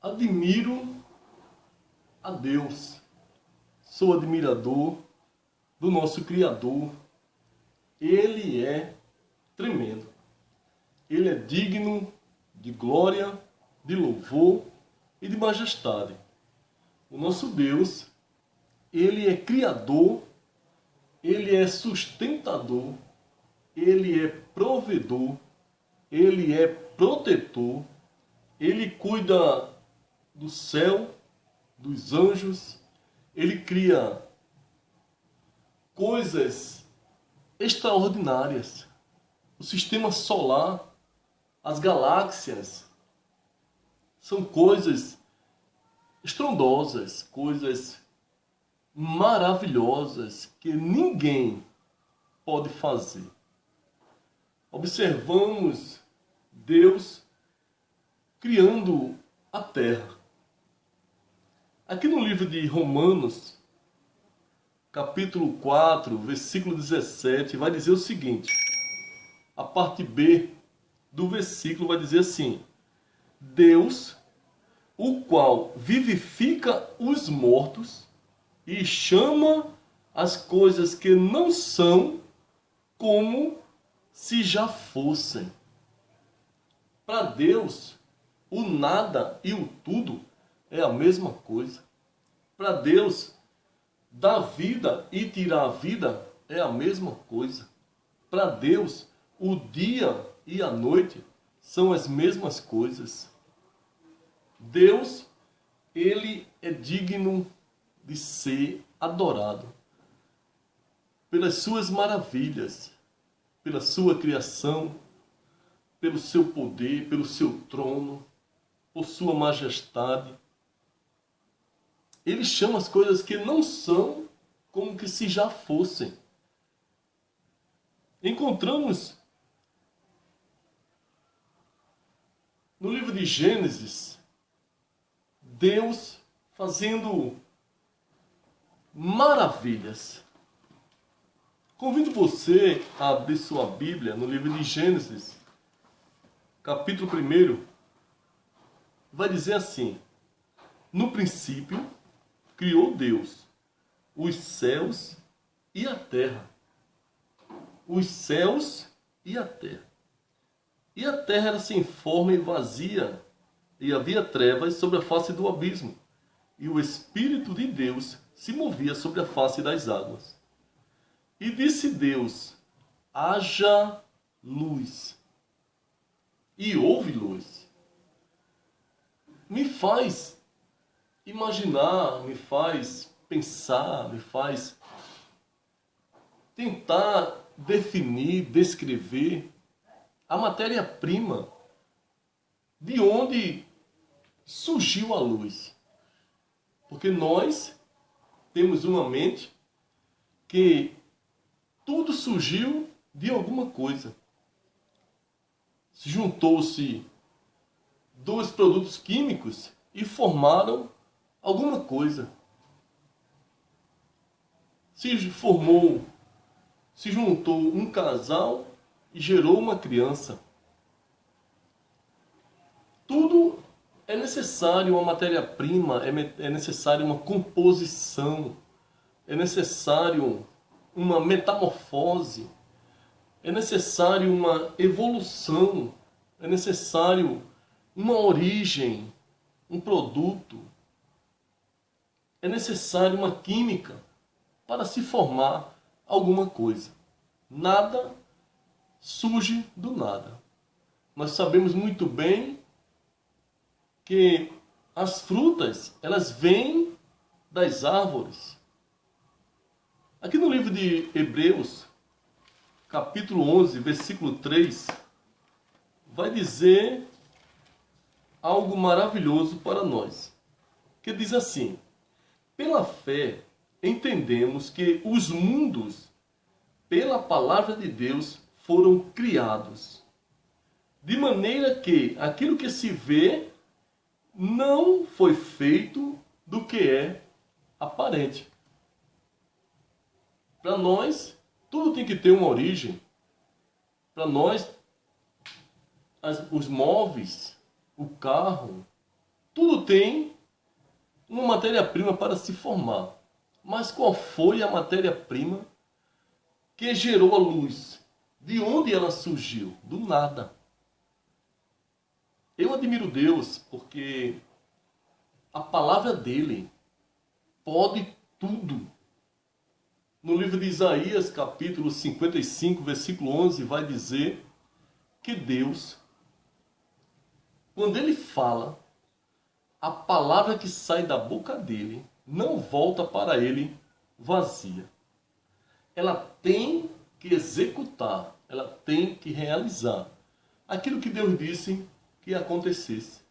admiro a Deus. Sou admirador do nosso Criador. Ele é tremendo. Ele é digno de glória, de louvor e de majestade. O nosso Deus, Ele é criador, Ele é sustentador, Ele é provedor, Ele é protetor, Ele cuida do céu, dos anjos, Ele cria coisas extraordinárias. O sistema solar, as galáxias, são coisas estrondosas, coisas maravilhosas que ninguém pode fazer. Observamos Deus criando a terra. Aqui no livro de Romanos, capítulo 4, versículo 17, vai dizer o seguinte. A parte B do versículo vai dizer assim: Deus, o qual vivifica os mortos e chama as coisas que não são como se já fossem. Para Deus, o nada e o tudo é a mesma coisa. Para Deus, dar vida e tirar a vida é a mesma coisa. Para Deus, o dia e a noite são as mesmas coisas. Deus, Ele é digno de ser adorado pelas suas maravilhas, pela sua criação, pelo seu poder, pelo seu trono, por sua majestade. Ele chama as coisas que não são como que se já fossem. Encontramos no livro de Gênesis, Deus fazendo maravilhas. Convido você a abrir sua Bíblia no livro de Gênesis, capítulo 1. Vai dizer assim: no princípio criou Deus os céus e a terra. Os céus e a terra. E a terra era sem forma e vazia, e havia trevas sobre a face do abismo, e o Espírito de Deus se movia sobre a face das águas. E disse Deus: haja luz. E houve luz. Me faz imaginar, me faz pensar, me faz tentar definir, descrever a matéria-prima de onde surgiu a luz. Porque nós temos uma mente que tudo surgiu de alguma coisa. Juntou-se dois produtos químicos e formaram alguma coisa. Se juntou um casal e gerou uma criança. Tudo é necessário uma matéria-prima, é necessário uma composição, é necessário uma metamorfose, é necessário uma evolução, é necessário uma origem, um produto, é necessário uma química para se formar alguma coisa. Nada surge do nada. Nós sabemos muito bem que as frutas, elas vêm das árvores. Aqui no livro de Hebreus, capítulo 11, versículo 3, vai dizer algo maravilhoso para nós, que diz assim: pela fé entendemos que os mundos, pela palavra de Deus, foram criados, de maneira que aquilo que se vê não foi feito do que é aparente. Para nós, tudo tem que ter uma origem. Para nós, os móveis, o carro, tudo tem uma matéria-prima para se formar. Mas qual foi a matéria-prima que gerou a luz? De onde ela surgiu? Do nada. Eu admiro Deus porque a palavra dele pode tudo. No livro de Isaías, capítulo 55, versículo 11, vai dizer que Deus, quando ele fala, a palavra que sai da boca dele não volta para ele vazia. Ela tem que executar, ela tem que realizar aquilo que Deus disse que acontecesse.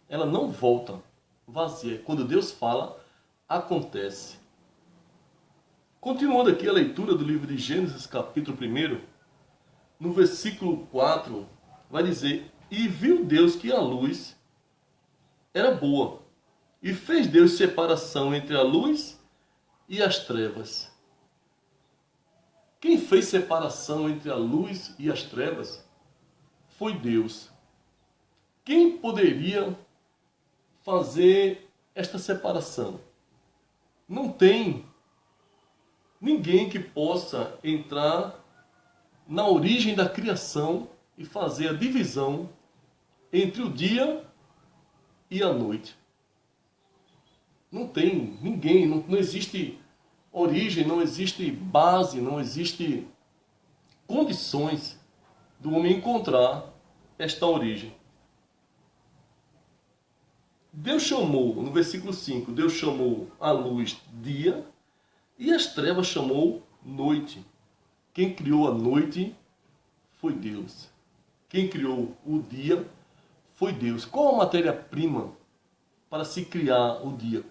Ela não volta vazia. Quando Deus fala, acontece. Continuando aqui a leitura do livro de Gênesis, capítulo 1, no versículo 4, vai dizer: E viu Deus que a luz era boa, e fez Deus separação entre a luz e as trevas. Quem fez separação entre a luz e as trevas foi Deus. Quem poderia fazer esta separação? Não tem ninguém que possa entrar na origem da criação e fazer a divisão entre o dia e a noite. Não tem ninguém, não existe origem, não existe base, não existe condições do homem encontrar esta origem. Deus chamou, no versículo 5, Deus chamou a luz dia e as trevas chamou noite. Quem criou a noite foi Deus. Quem criou o dia foi Deus. Qual a matéria-prima para se criar o dia?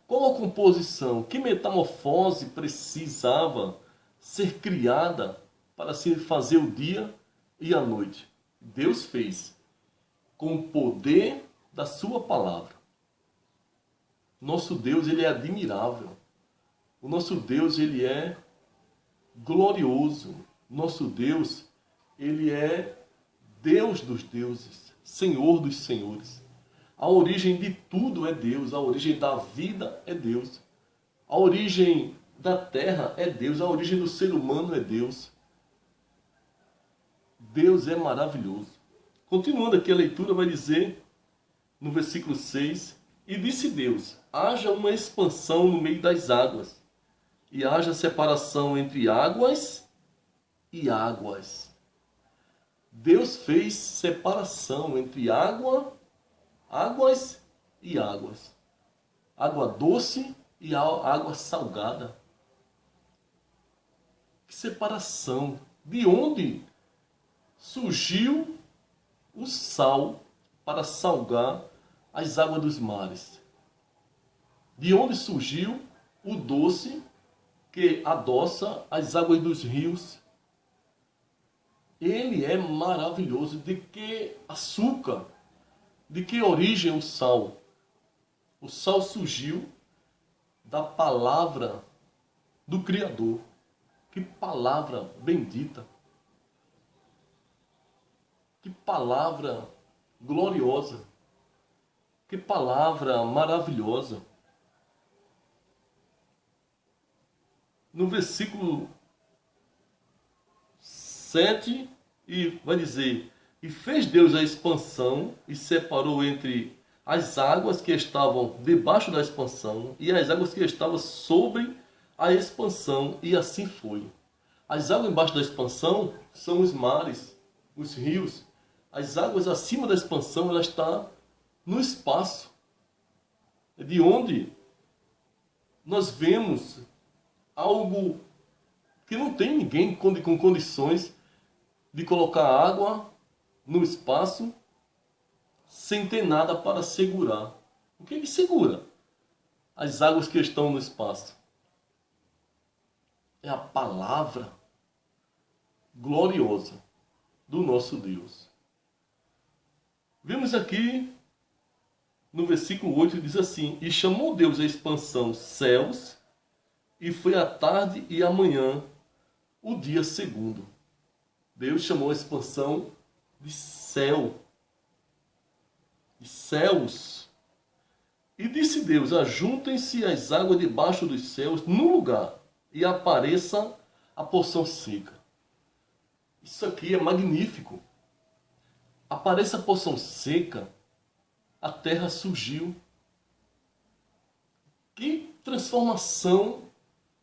Qual a composição? Que metamorfose precisava ser criada para se fazer o dia e a noite? Deus fez com o poder da sua palavra. Nosso Deus, ele é admirável. O nosso Deus, ele é glorioso. Nosso Deus, ele é Deus dos deuses, Senhor dos senhores. A origem de tudo é Deus, a origem da vida é Deus. A origem da terra é Deus, a origem do ser humano é Deus. Deus é maravilhoso. Continuando aqui a leitura, vai dizer no versículo 6, e disse Deus: haja uma expansão no meio das águas, e haja separação entre águas e águas. Deus fez separação entre águas e águas. Água doce e água salgada. Que separação! De onde surgiu o sal para salgar as águas dos mares? De onde surgiu o doce que adoça as águas dos rios? Ele é maravilhoso. De que açúcar? De que origem o sal? O sal surgiu da palavra do Criador. Que palavra bendita! Que palavra gloriosa! Que palavra maravilhosa! No versículo 7, e vai dizer: e fez Deus a expansão e separou entre as águas que estavam debaixo da expansão e as águas que estavam sobre a expansão, e assim foi. As águas embaixo da expansão são os mares, os rios. As águas acima da expansão, ela está no espaço, de onde nós vemos algo que não tem ninguém com condições de colocar água no espaço sem ter nada para segurar. O que é que segura as águas que estão no espaço? É a palavra gloriosa do nosso Deus. Vemos aqui no versículo 8, diz assim: e chamou Deus a expansão céus, e foi a tarde e a manhã o dia segundo. Deus chamou a expansão de céu, de céus. E disse Deus: ajuntem-se as águas debaixo dos céus num lugar, e apareça a porção seca. Isso aqui é magnífico. Apareça a porção seca, a terra surgiu. Que transformação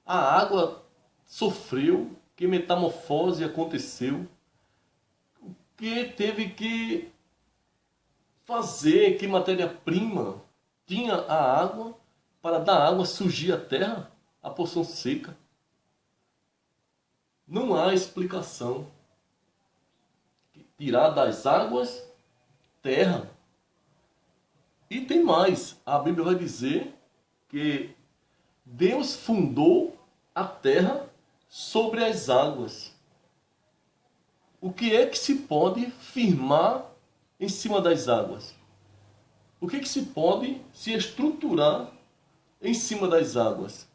a água sofreu, que metamorfose aconteceu, que teve que fazer, que matéria-prima tinha a água para da água surgir a terra, a porção seca. Não há explicação. Tirar das águas terra. E tem mais. A Bíblia vai dizer que Deus fundou a terra sobre as águas. O que é que se pode firmar em cima das águas? O que é que se pode se estruturar em cima das águas?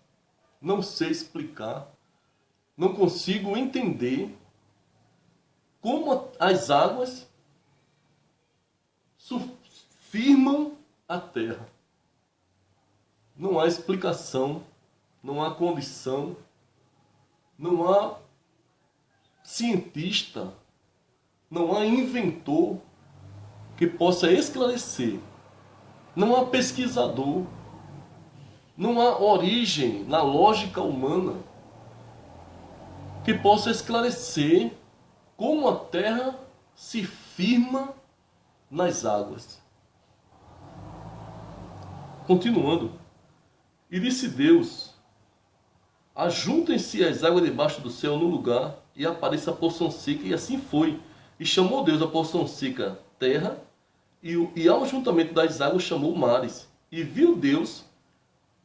Não sei explicar. Não consigo entender como as águas firmam a terra. Não há explicação, não há condição, não há cientista, não há inventor que possa esclarecer. Não há pesquisador, não há origem na lógica humana que possa esclarecer como a terra se firma nas águas. Continuando. E disse Deus: ajuntem-se as águas debaixo do céu no lugar, e apareça a porção seca. E assim foi. E chamou Deus a porção seca terra, e ao juntamento das águas chamou mares. E viu Deus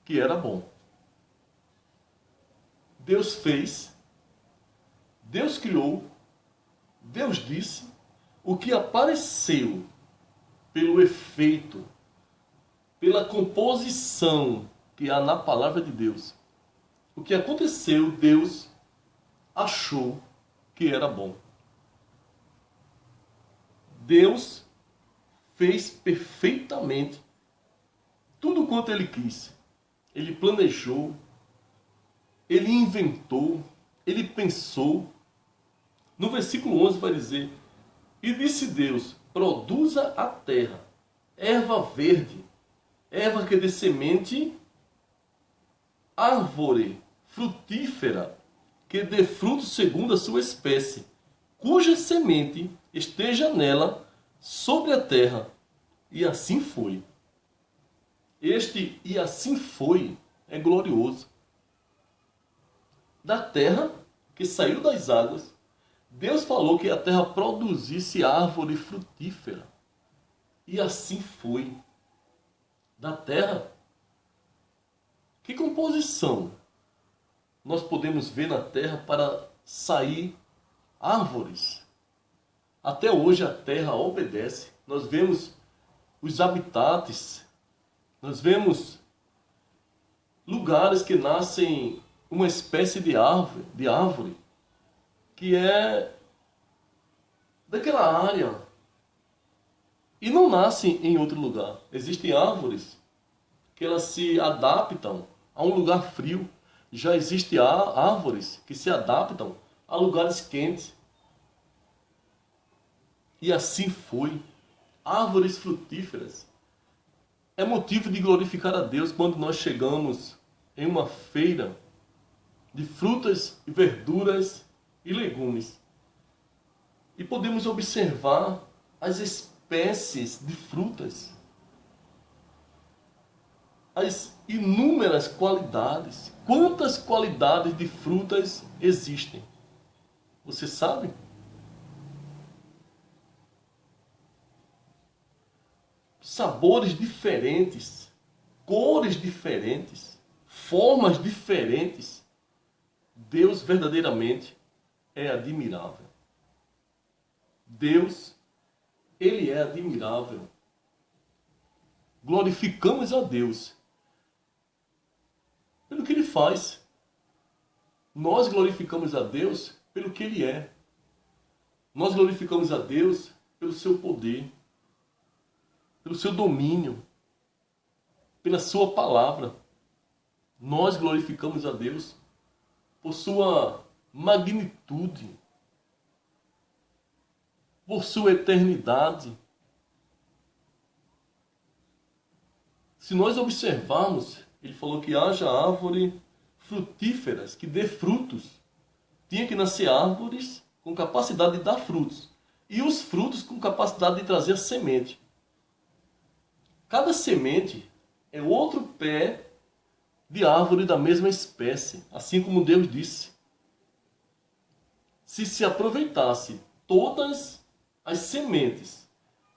que era bom. Deus fez, Deus criou, Deus disse, o que apareceu pelo efeito, pela composição que há na palavra de Deus. O que aconteceu, Deus achou que era bom. Deus fez perfeitamente tudo quanto Ele quis. Ele planejou, Ele inventou, Ele pensou. No versículo 11 vai dizer: e disse Deus, produza a terra erva verde, erva que dê semente, árvore frutífera, que dê fruto segundo a sua espécie, cuja semente esteja nela sobre a terra. E assim foi. Este e assim foi é glorioso. Da terra que saiu das águas, Deus falou que a terra produzisse árvore frutífera. E assim foi. Da terra, que composição nós podemos ver na terra para sair árvores? Até hoje a terra obedece. Nós vemos os habitats, nós vemos lugares que nascem uma espécie de árvore que é daquela área e não nasce em outro lugar. Existem árvores que elas se adaptam a um lugar frio. Já existem árvores que se adaptam a lugares quentes. E assim foi. Árvores frutíferas. É motivo de glorificar a Deus quando nós chegamos em uma feira de frutas e verduras e legumes. E podemos observar as espécies de frutas, as inúmeras qualidades. Quantas qualidades de frutas existem? Você sabe? Sabores diferentes, cores diferentes, formas diferentes. Deus verdadeiramente é admirável. Deus, Ele é admirável. Glorificamos a Deus pelo que Ele faz. Nós glorificamos a Deus pelo que Ele é. Nós glorificamos a Deus pelo seu poder, pelo seu domínio. pela sua palavra. Nós glorificamos a Deus por sua magnitude, por sua eternidade. Se nós observarmos, ele falou que haja árvores frutíferas, que dê frutos. Tinha que nascer árvores com capacidade de dar frutos. E os frutos com capacidade de trazer a semente. Cada semente é outro pé de árvore da mesma espécie, assim como Deus disse. Se aproveitasse todas as sementes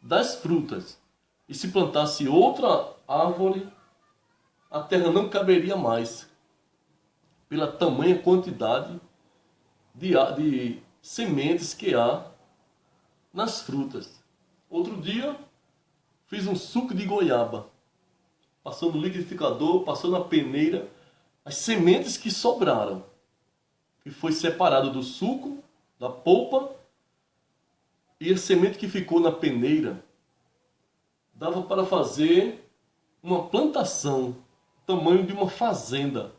das frutas e se plantasse outra árvore, a terra não caberia mais, pela tamanha quantidade de sementes que há nas frutas. Outro dia, fiz um suco de goiaba, passou no liquidificador, passou na peneira, as sementes que sobraram, que foi separado do suco, da polpa, e a semente que ficou na peneira, dava para fazer uma plantação, tamanho de uma fazenda,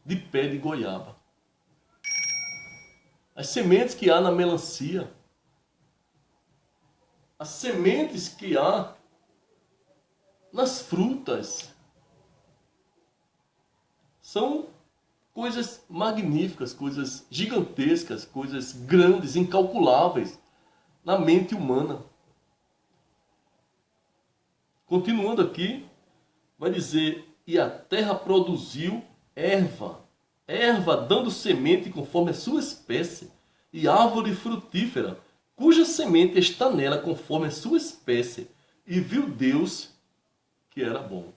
de pé de goiaba. As sementes que há na melancia, as sementes que há nas frutas, são coisas magníficas, coisas gigantescas, coisas grandes, incalculáveis na mente humana. Continuando aqui, vai dizer, e a terra produziu erva, erva dando semente conforme a sua espécie, e árvore frutífera, cuja semente está nela conforme a sua espécie. E viu Deus que era bom.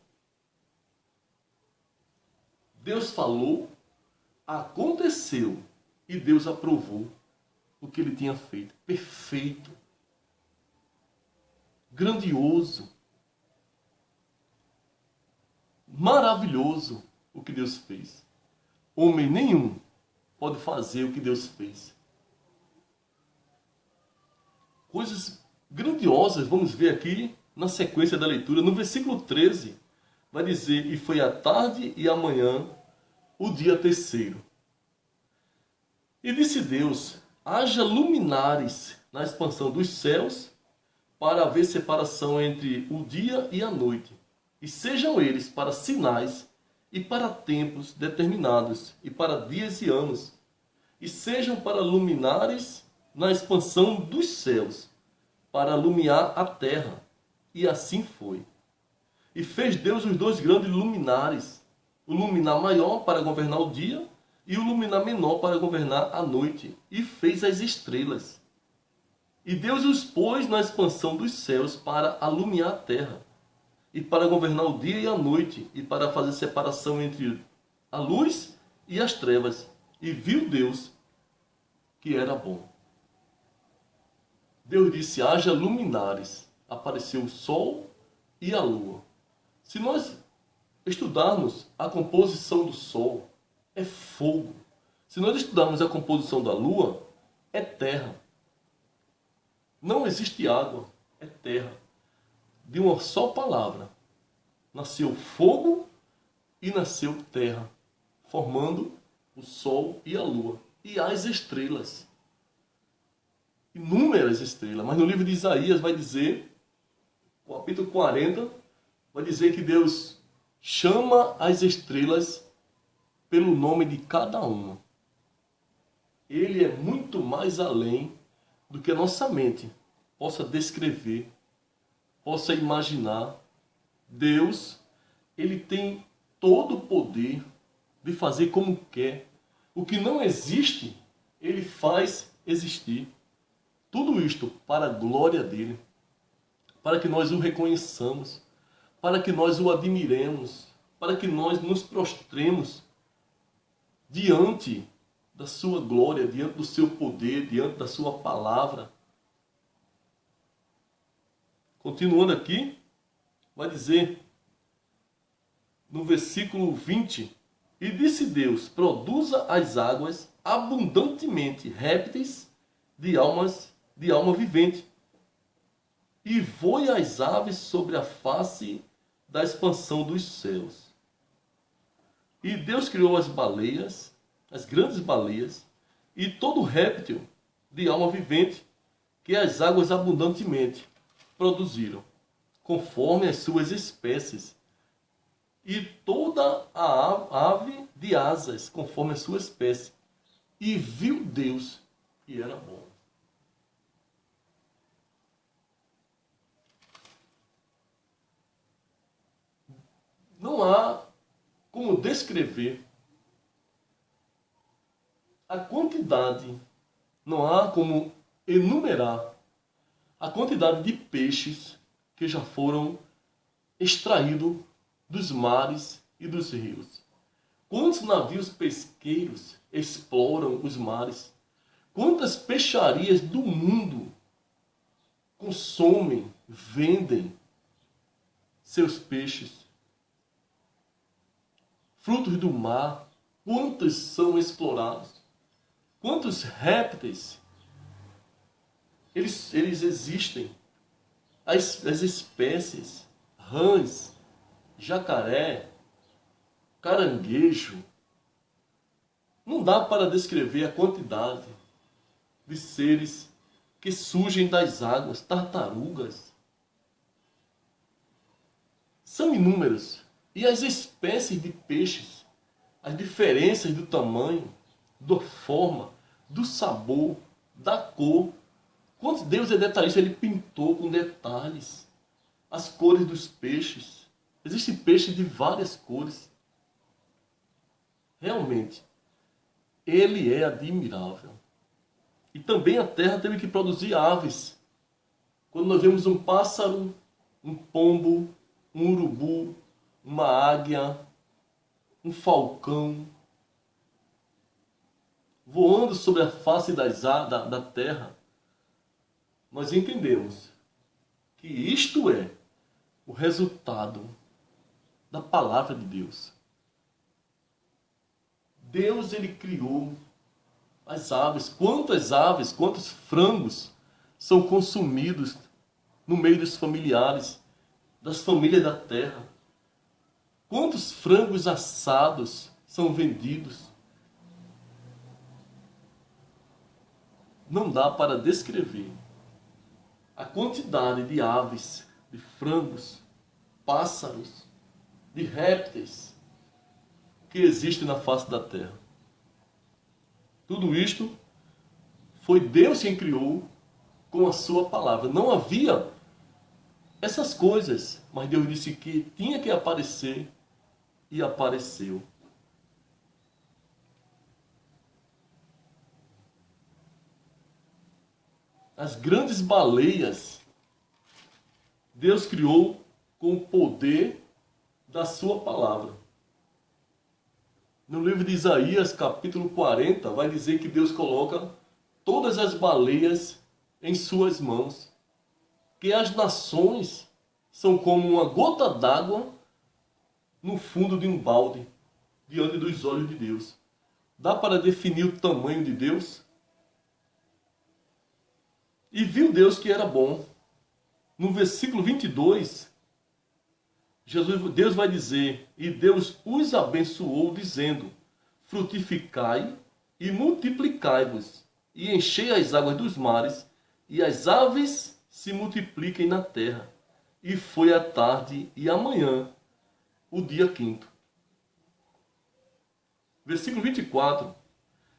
Deus falou, aconteceu, e Deus aprovou o que ele tinha feito. Perfeito, grandioso, maravilhoso o que Deus fez. Homem nenhum pode fazer o que Deus fez. Coisas grandiosas, vamos ver aqui na sequência da leitura. No versículo 13, vai dizer, e foi a tarde e a manhã, o dia terceiro. E disse Deus, haja luminares na expansão dos céus, para haver separação entre o dia e a noite, e sejam eles para sinais e para tempos determinados, e para dias e anos, e sejam para luminares na expansão dos céus, para alumiar a terra. E assim foi. E fez Deus os dois grandes luminares, o luminar maior para governar o dia, e o luminar menor para governar a noite, e fez as estrelas. E Deus os pôs na expansão dos céus para alumiar a terra, e para governar o dia e a noite, e para fazer separação entre a luz e as trevas. E viu Deus que era bom. Deus disse, haja luminares. Apareceu o sol e a lua. Se nós estudarmos a composição do sol, é fogo. Se nós estudarmos a composição da lua, é terra. Não existe água, é terra. De uma só palavra, nasceu fogo e nasceu terra, formando o sol e a lua. E as estrelas. Inúmeras estrelas. Mas no livro de Isaías vai dizer, no capítulo 40, vai dizer que Deus chama as estrelas pelo nome de cada uma. Ele é muito mais além do que a nossa mente possa descrever, possa imaginar. Deus, ele tem todo o poder de fazer como quer. O que não existe, ele faz existir. Tudo isto para a glória dele, para que nós o reconheçamos, para que nós o admiremos, para que nós nos prostremos diante da sua glória, diante do seu poder, diante da sua palavra. Continuando aqui, vai dizer no versículo 20, e disse Deus, produza as águas abundantemente répteis de alma vivente, e voe as aves sobre a face da expansão dos céus. E Deus criou as baleias, as grandes baleias, e todo réptil de alma vivente que as águas abundantemente produziram, conforme as suas espécies, e toda a ave de asas, conforme a sua espécie. E viu Deus que era bom. Não há como descrever a quantidade, não há como enumerar a quantidade de peixes que já foram extraídos dos mares e dos rios. Quantos navios pesqueiros exploram os mares? Quantas peixarias do mundo consomem, vendem seus peixes? Frutos do mar, quantos são explorados? Quantos répteis eles existem? As espécies, rãs, jacaré, caranguejo. Não dá para descrever a quantidade de seres que surgem das águas, tartarugas. São inúmeros. E as espécies de peixes, as diferenças do tamanho, da forma, do sabor, da cor. Quanto Deus é detalhista, Ele pintou com detalhes as cores dos peixes. Existem peixes de várias cores. Realmente, Ele é admirável. E também a terra teve que produzir aves. Quando nós vemos um pássaro, um pombo, um urubu, uma águia, um falcão, voando sobre a face da terra, nós entendemos que isto é o resultado da palavra de Deus. Deus, Ele criou as aves. Quantos frangos são consumidos no meio dos familiares, das famílias da terra? Quantos frangos assados são vendidos? Não dá para descrever a quantidade de aves, de frangos, pássaros, de répteis que existem na face da terra. Tudo isto foi Deus quem criou com a sua palavra. Não havia essas coisas, mas Deus disse que tinha que aparecer e apareceu. As grandes baleias, Deus criou com o poder da sua palavra. No livro de Isaías, capítulo 40, vai dizer que Deus coloca todas as baleias em suas mãos. Que as nações são como uma gota d'água no fundo de um balde, diante dos olhos de Deus. Dá para definir o tamanho de Deus? E viu Deus que era bom. No versículo 22, Deus vai dizer, e Deus os abençoou, dizendo, frutificai e multiplicai-vos, e enchei as águas dos mares, e as aves se multipliquem na terra. E foi a tarde e a manhã, o dia quinto. Versículo 24.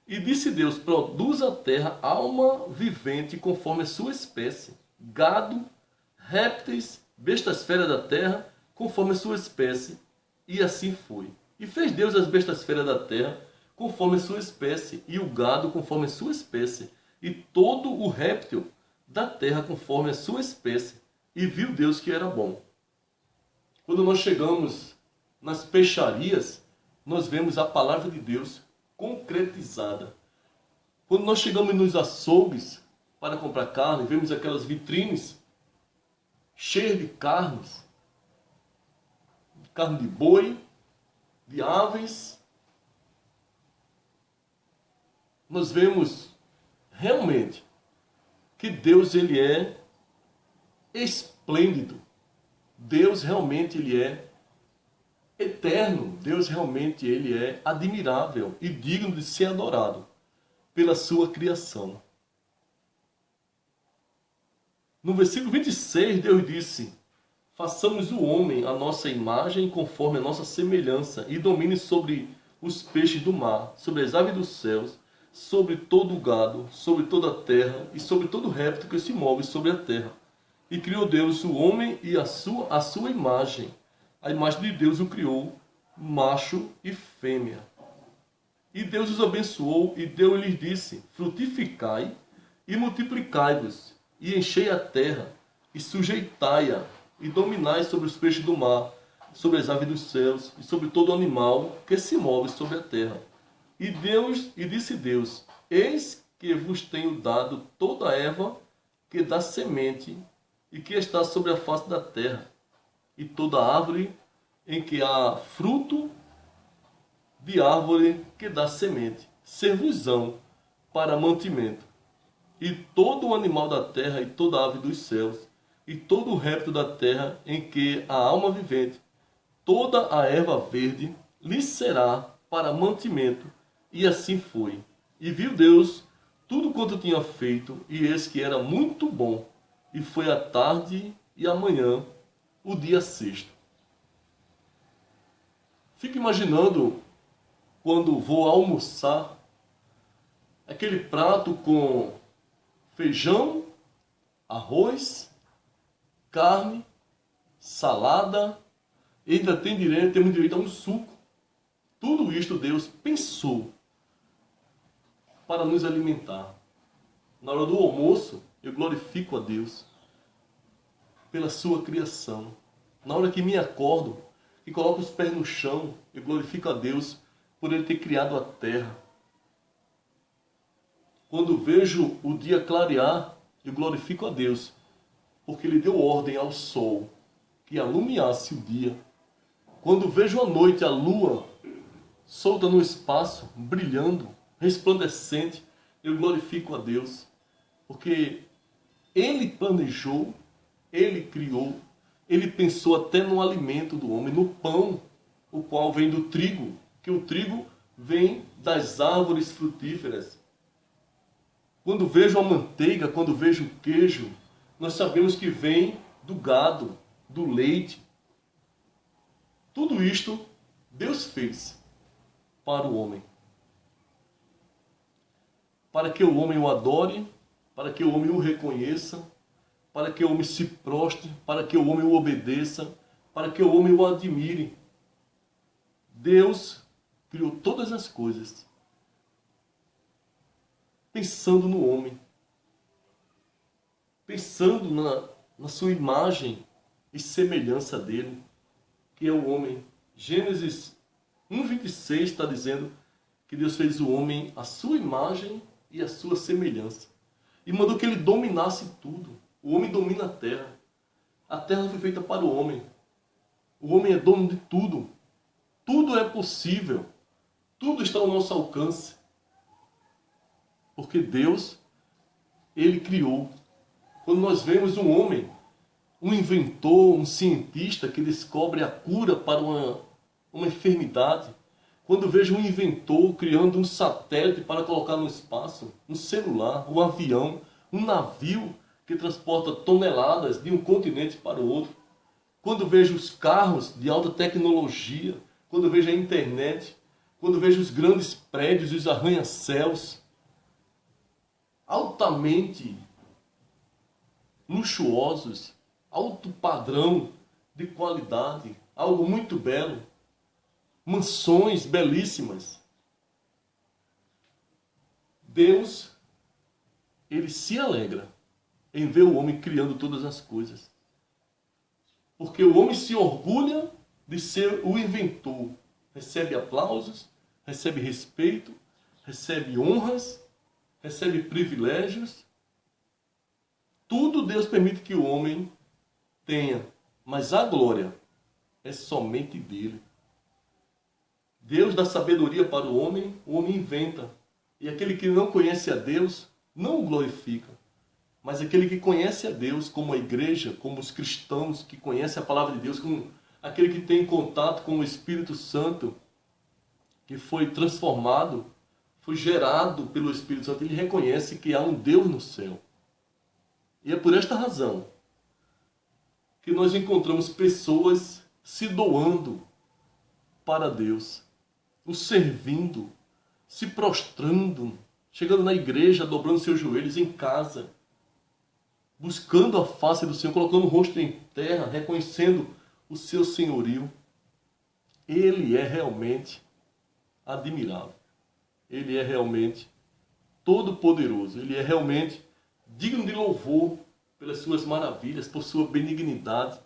E disse Deus, produz a terra alma vivente conforme a sua espécie, gado, répteis, bestas feras da terra, conforme a sua espécie. E assim foi. E fez Deus as bestas feras da terra, conforme a sua espécie, e o gado conforme a sua espécie, e todo o réptil da terra conforme a sua espécie. E viu Deus que era bom. Quando nós chegamos nas peixarias, nós vemos a palavra de Deus concretizada. Quando nós chegamos nos açougues para comprar carne, vemos aquelas vitrines cheias de carnes. Carne de boi, de aves. Nós vemos realmente que Deus, Ele é esplêndido. Deus realmente, Ele é eterno. Deus realmente ele é admirável e digno de ser adorado pela sua criação. No versículo 26, Deus disse: façamos o homem à nossa imagem, conforme a nossa semelhança, e domine sobre os peixes do mar, sobre as aves dos céus, sobre todo o gado, sobre toda a terra, e sobre todo réptil que se move sobre a terra. E criou Deus o homem e a sua imagem. A imagem de Deus o criou, macho e fêmea. E Deus os abençoou, e Deus lhes disse: frutificai e multiplicai-vos, e enchei a terra, e sujeitai-a, e dominai sobre os peixes do mar, sobre as aves dos céus, e sobre todo animal que se move sobre a terra. E disse Deus: eis que vos tenho dado toda a erva que dá semente, e que está sobre a face da terra, e toda árvore em que há fruto de árvore que dá semente, servos-ão para mantimento. E todo o animal da terra, e toda ave dos céus, e todo o réptil da terra em que há alma vivente, toda a erva verde lhe será para mantimento. E assim foi. E viu Deus tudo quanto tinha feito, e eis que era muito bom. E foi a tarde e a manhã, o dia sexto. Fico imaginando, quando vou almoçar, aquele prato com feijão, arroz, carne, salada, e ainda temos direito a um suco. Tudo isto Deus pensou para nos alimentar. Na hora do almoço, eu glorifico a Deus pela sua criação. Na hora que me acordo e coloco os pés no chão, eu glorifico a Deus por Ele ter criado a terra. Quando vejo o dia clarear, eu glorifico a Deus, porque Ele deu ordem ao sol que alumiasse o dia. Quando vejo à noite a lua solta no espaço, brilhando, resplandecente, eu glorifico a Deus, porque Ele planejou, Ele criou, Ele pensou até no alimento do homem, no pão, o qual vem do trigo, que o trigo vem das árvores frutíferas. Quando vejo a manteiga, quando vejo o queijo, nós sabemos que vem do gado, do leite. Tudo isto Deus fez para o homem. Para que o homem o adore, para que o homem o reconheça, para que o homem se prostre, para que o homem o obedeça, para que o homem o admire. Deus criou todas as coisas pensando no homem, pensando na sua imagem e semelhança dele, que é o homem. Gênesis 1:26 está dizendo que Deus fez o homem à sua imagem e à sua semelhança, e mandou que ele dominasse tudo. O homem domina a terra. A terra foi feita para o homem. O homem é dono de tudo. Tudo é possível. Tudo está ao nosso alcance. Porque Deus, Ele criou. Quando nós vemos um homem, um inventor, um cientista que descobre a cura para uma enfermidade, quando vejo um inventor criando um satélite para colocar no espaço, um celular, um avião, um navio que transporta toneladas de um continente para o outro, quando vejo os carros de alta tecnologia, quando vejo a internet, quando vejo os grandes prédios e os arranha-céus, altamente luxuosos, alto padrão de qualidade, algo muito belo, mansões belíssimas. Deus, Ele se alegra em ver o homem criando todas as coisas. Porque o homem se orgulha de ser o inventor. Recebe aplausos, recebe respeito, recebe honras, recebe privilégios. Tudo Deus permite que o homem tenha, mas a glória é somente dele. Deus dá sabedoria para o homem inventa. E aquele que não conhece a Deus não o glorifica. Mas aquele que conhece a Deus, como a igreja, como os cristãos que conhecem a palavra de Deus, como aquele que tem contato com o Espírito Santo, que foi transformado, foi gerado pelo Espírito Santo, ele reconhece que há um Deus no céu. E é por esta razão que nós encontramos pessoas se doando para Deus, o servindo, se prostrando, chegando na igreja, dobrando seus joelhos em casa, buscando a face do Senhor, colocando o rosto em terra, reconhecendo o seu senhorio. Ele é realmente admirável. Ele é realmente todo-poderoso. Ele é realmente digno de louvor pelas suas maravilhas, por sua benignidade,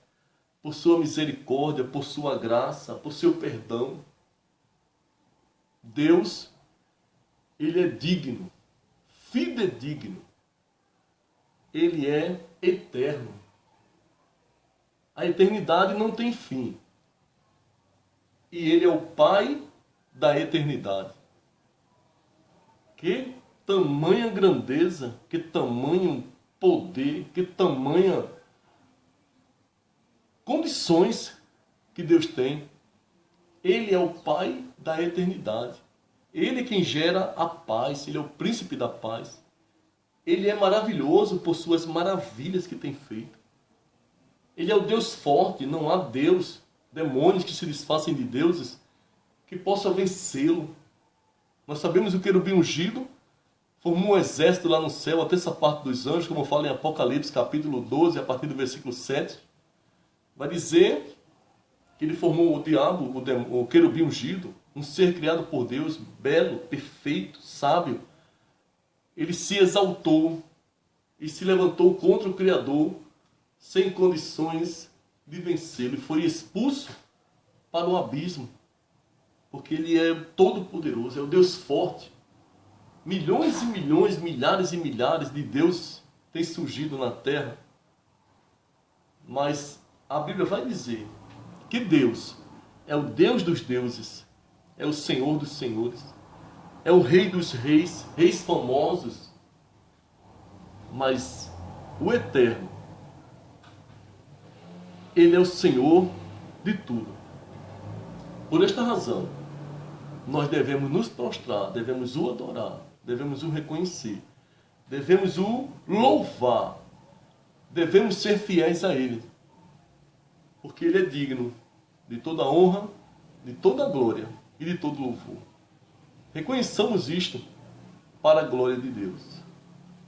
por sua misericórdia, por sua graça, por seu perdão. Deus, ele é digno, fidedigno. Ele é eterno. A eternidade não tem fim. E ele é o Pai da eternidade. Que tamanha grandeza, que tamanho poder, que tamanha condições que Deus tem. Ele é o Pai da eternidade. Ele é quem gera a paz. Ele é o príncipe da paz. Ele é maravilhoso por suas maravilhas que tem feito. Ele é o Deus forte. Não há Deus, demônios que se disfarcem de deuses, que possam vencê-lo. Nós sabemos que o querubim ungido formou um exército lá no céu, a terça parte dos anjos, como fala em Apocalipse capítulo 12, a partir do versículo 7. Vai dizer que ele formou o diabo, o querubim ungido, um ser criado por Deus, belo, perfeito, sábio. Ele se exaltou e se levantou contra o Criador, sem condições de vencê-lo, e foi expulso para o abismo, porque ele é todo-poderoso, é o Deus forte. Milhões e milhões, milhares e milhares de deuses têm surgido na terra, mas a Bíblia vai dizer que Deus é o Deus dos deuses, é o Senhor dos senhores, é o Rei dos reis, reis famosos, mas o Eterno, ele é o Senhor de tudo. Por esta razão, nós devemos nos prostrar, devemos o adorar, devemos o reconhecer, devemos o louvar, devemos ser fiéis a Ele, porque Ele é digno de toda honra, de toda glória e de todo louvor. Reconheçamos isto para a glória de Deus.